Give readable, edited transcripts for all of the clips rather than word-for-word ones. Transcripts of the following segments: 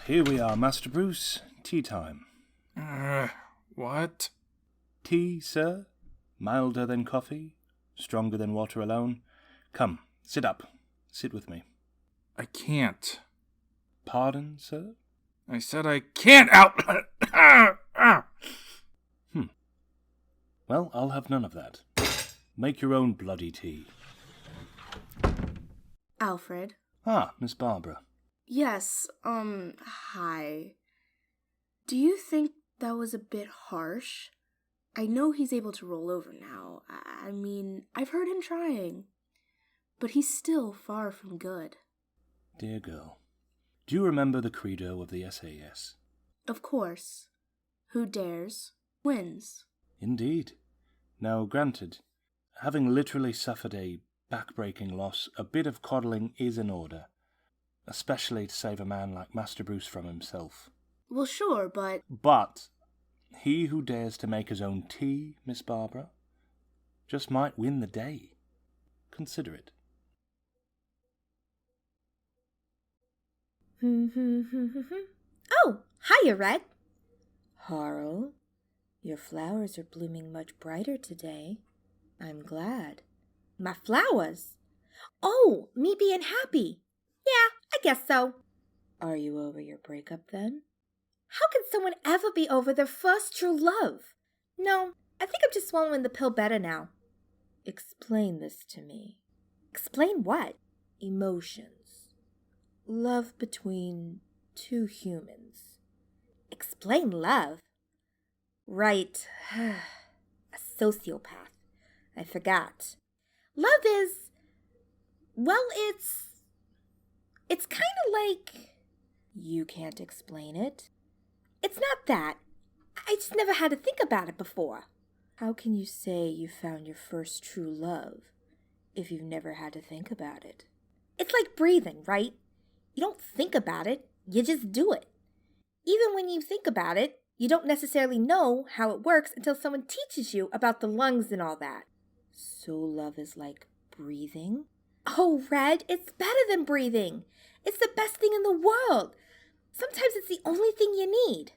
here we are, Master Bruce. Tea time. What? Tea, sir? Milder than coffee? Stronger than water alone? Come, sit up. Sit with me. I can't. Pardon, sir? I said I can't out. Well, I'll have none of that. Make your own bloody tea. Alfred. Ah, Miss Barbara. Yes, hi. Do you think that was a bit harsh? I know he's able to roll over now. I mean, I've heard him trying. But he's still far from good. Dear girl, do you remember the credo of the SAS? Of course. Who dares, wins. Indeed. Now, granted, having literally suffered a back-breaking loss, a bit of coddling is in order, especially to save a man like Master Bruce from himself. Well, sure, but... But he who dares to make his own tea, Miss Barbara, just might win the day. Consider it. Oh, hiya, Red. Harl, your flowers are blooming much brighter today. I'm glad. My flowers? Oh, me being happy. Yeah, I guess so. Are you over your breakup then? How can someone ever be over their first true love? No, I think I'm just swallowing the pill better now. Explain this to me. Explain what? Emotions. Love between two humans. Explain love? Right. A sociopath. I forgot. Love is... well, it's kind of like... You can't explain it. It's not that. I just never had to think about it before. How can you say you found your first true love if you've never had to think about it? It's like breathing, right? You don't think about it, you just do it. Even when you think about it, you don't necessarily know how it works until someone teaches you about the lungs and all that. So love is like breathing? Oh, Red, it's better than breathing. It's the best thing in the world. Sometimes it's the only thing you need.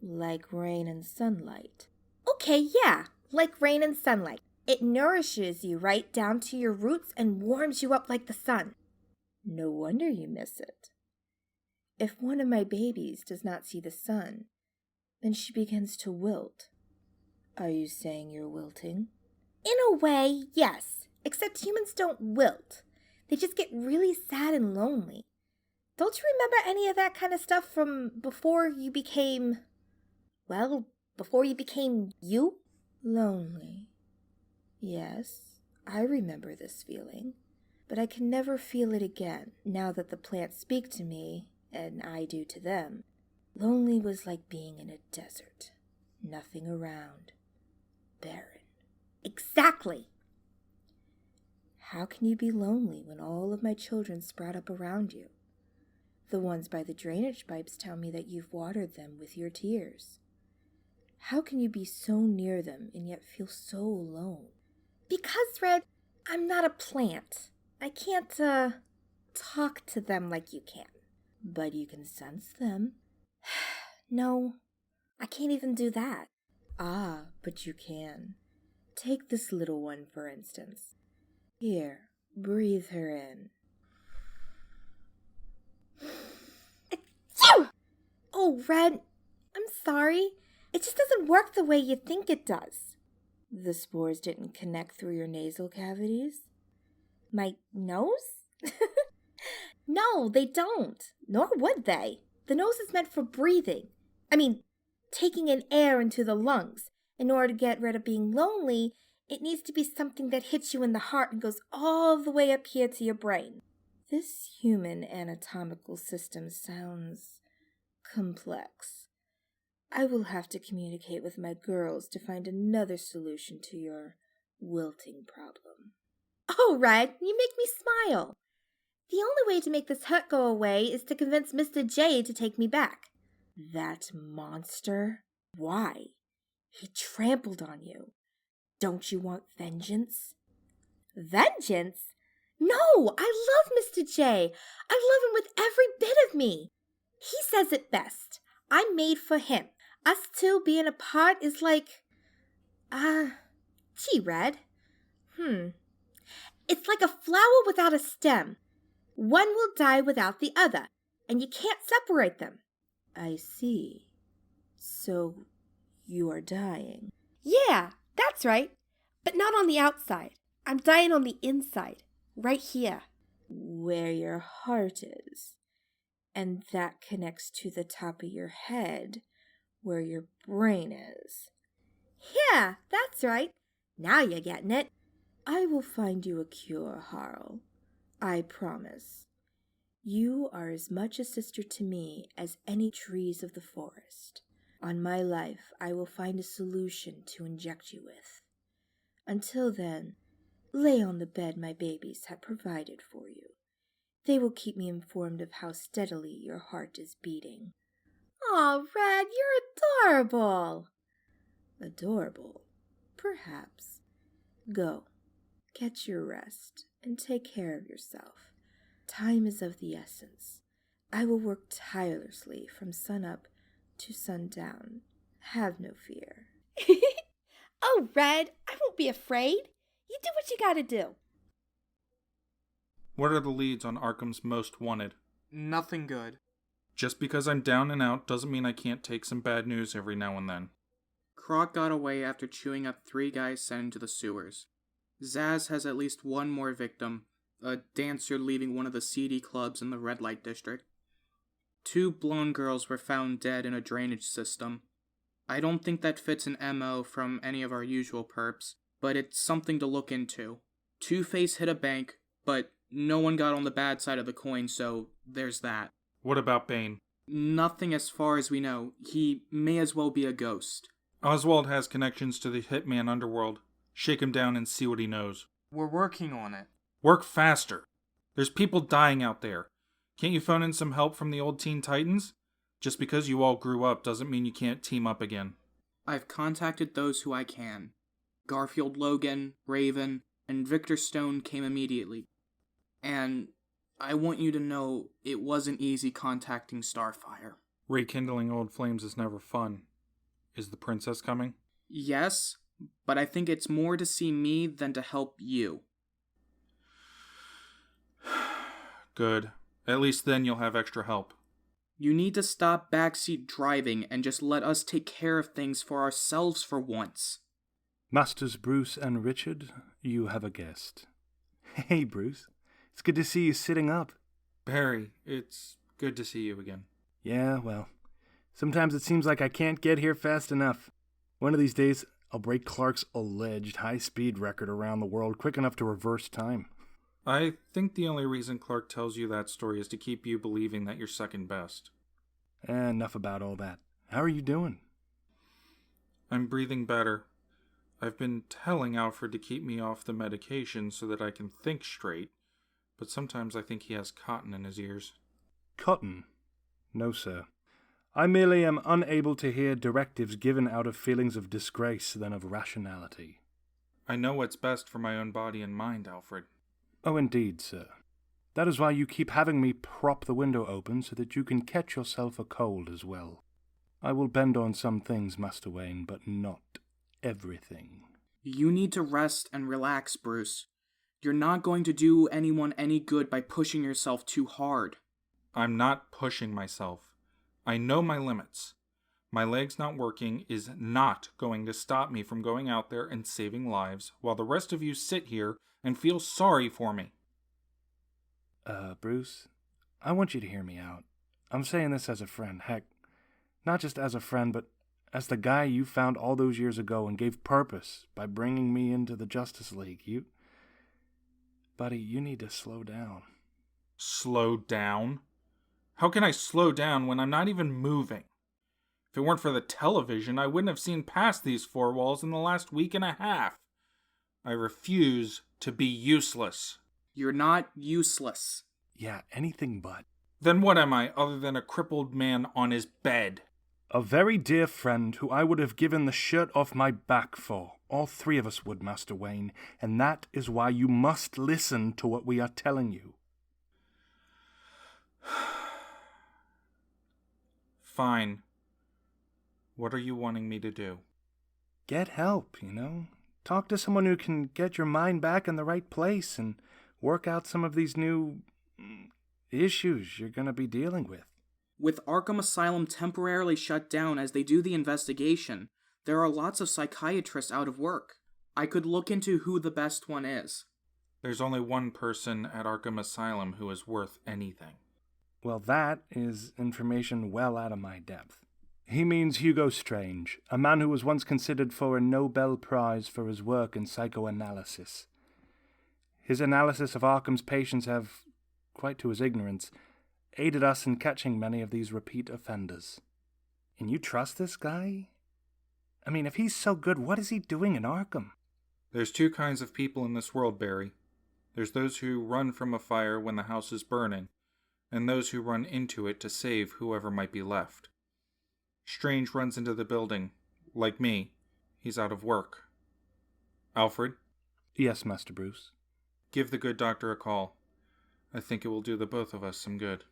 Like rain and sunlight. Okay, yeah, like rain and sunlight. It nourishes you right down to your roots and warms you up like the sun. No wonder you miss it. If one of my babies does not see the sun, then she begins to wilt. Are you saying you're wilting? In a way, yes, except humans don't wilt. They just get really sad and lonely. Don't you remember any of that kind of stuff from before you became... well, before you became you? Lonely. Yes, I remember this feeling. But I can never feel it again, now that the plants speak to me, and I do to them. Lonely was like being in a desert. Nothing around. Barren. Exactly! How can you be lonely when all of my children sprout up around you? The ones by the drainage pipes tell me that you've watered them with your tears. How can you be so near them and yet feel so alone? Because, Red, I'm not a plant. I can't, talk to them like you can. But you can sense them. No, I can't even do that. Ah, but you can. Take this little one, for instance. Here, breathe her in. Oh, Red, I'm sorry. It just doesn't work the way you think it does. The spores didn't connect through your nasal cavities? My nose? No, they don't. Nor would they. The nose is meant for breathing. Taking in air into the lungs. In order to get rid of being lonely, it needs to be something that hits you in the heart and goes all the way up here to your brain. This human anatomical system sounds complex. I will have to communicate with my girls to find another solution to your wilting problem. Oh, Red, you make me smile. The only way to make this hurt go away is to convince Mr. J to take me back. That monster? Why? He trampled on you. Don't you want vengeance? Vengeance? No, I love Mr. J. I love him with every bit of me. He says it best. I'm made for him. Us two being apart is like... gee, Red. It's like a flower without a stem. One will die without the other, and you can't separate them. I see. So, you are dying. Yeah, that's right. But not on the outside. I'm dying on the inside. Right here. Where your heart is. And that connects to the top of your head, where your brain is. Yeah, that's right. Now you're getting it. I will find you a cure, Harl. I promise. You are as much a sister to me as any trees of the forest. On my life, I will find a solution to inject you with. Until then, lay on the bed my babies have provided for you. They will keep me informed of how steadily your heart is beating. Aw, Red, you're adorable. Adorable? Perhaps. Go. Get your rest and take care of yourself. Time is of the essence. I will work tirelessly from sunup to sundown. Have no fear. Oh, Red, I won't be afraid. You do what you gotta do. What are the leads on Arkham's Most Wanted? Nothing good. Just because I'm down and out doesn't mean I can't take some bad news every now and then. Croc got away after chewing up 3 guys sent into the sewers. Zaz has at least one more victim, a dancer leaving one of the seedy clubs in the red light district. 2 blonde girls were found dead in a drainage system. I don't think that fits an MO from any of our usual perps, but it's something to look into. Two-Face hit a bank, but no one got on the bad side of the coin, so there's that. What about Bane? Nothing as far as we know. He may as well be a ghost. Oswald has connections to the Hitman underworld. Shake him down and see what he knows. We're working on it. Work faster. There's people dying out there. Can't you phone in some help from the old Teen Titans? Just because you all grew up doesn't mean you can't team up again. I've contacted those who I can. Garfield Logan, Raven, and Victor Stone came immediately. And I want you to know it wasn't easy contacting Starfire. Rekindling old flames is never fun. Is the princess coming? Yes, but I think it's more to see me than to help you. Good. At least then you'll have extra help. You need to stop backseat driving and just let us take care of things for ourselves for once. Masters Bruce and Richard, you have a guest. Hey, Bruce. It's good to see you sitting up. Barry, it's good to see you again. Yeah, well, sometimes it seems like I can't get here fast enough. One of these days, I'll break Clark's alleged high-speed record around the world quick enough to reverse time. I think the only reason Clark tells you that story is to keep you believing that you're second best. Enough about all that. How are you doing? I'm breathing better. I've been telling Alfred to keep me off the medication so that I can think straight, but sometimes I think he has cotton in his ears. Cotton? No, sir. I merely am unable to hear directives given out of feelings of disgrace than of rationality. I know what's best for my own body and mind, Alfred. Oh, indeed, sir. That is why you keep having me prop the window open so that you can catch yourself a cold as well. I will bend on some things, Master Wayne, but not everything. You need to rest and relax, Bruce. You're not going to do anyone any good by pushing yourself too hard. I'm not pushing myself. I know my limits. My legs not working is not going to stop me from going out there and saving lives while the rest of you sit here and feel sorry for me. Bruce, I want you to hear me out. I'm saying this as a friend. Heck, not just as a friend, but as the guy you found all those years ago and gave purpose by bringing me into the Justice League. Buddy, you need to slow down. Slow down? How can I slow down when I'm not even moving? If it weren't for the television, I wouldn't have seen past these 4 walls in the last week and a half. I refuse to be useless. You're not useless. Yeah, anything but. Then what am I other than a crippled man on his bed? A very dear friend who I would have given the shirt off my back for. All 3 of us would, Master Wayne, and that is why you must listen to what we are telling you. Fine. What are you wanting me to do? Get help, Talk to someone who can get your mind back in the right place and work out some of these new issues you're going to be dealing with. With Arkham Asylum temporarily shut down as they do the investigation, there are lots of psychiatrists out of work. I could look into who the best one is. There's only one person at Arkham Asylum who is worth anything. Well, that is information well out of my depth. He means Hugo Strange, a man who was once considered for a Nobel Prize for his work in psychoanalysis. His analysis of Arkham's patients have, quite to his ignorance, aided us in catching many of these repeat offenders. And you trust this guy? I mean, if he's so good, what is he doing in Arkham? There's two kinds of people in this world, Barry. There's those who run from a fire when the house is burning, and those who run into it to save whoever might be left. Strange runs into the building. Like me, he's out of work. Alfred? Yes, Master Bruce. Give the good doctor a call. I think it will do the both of us some good.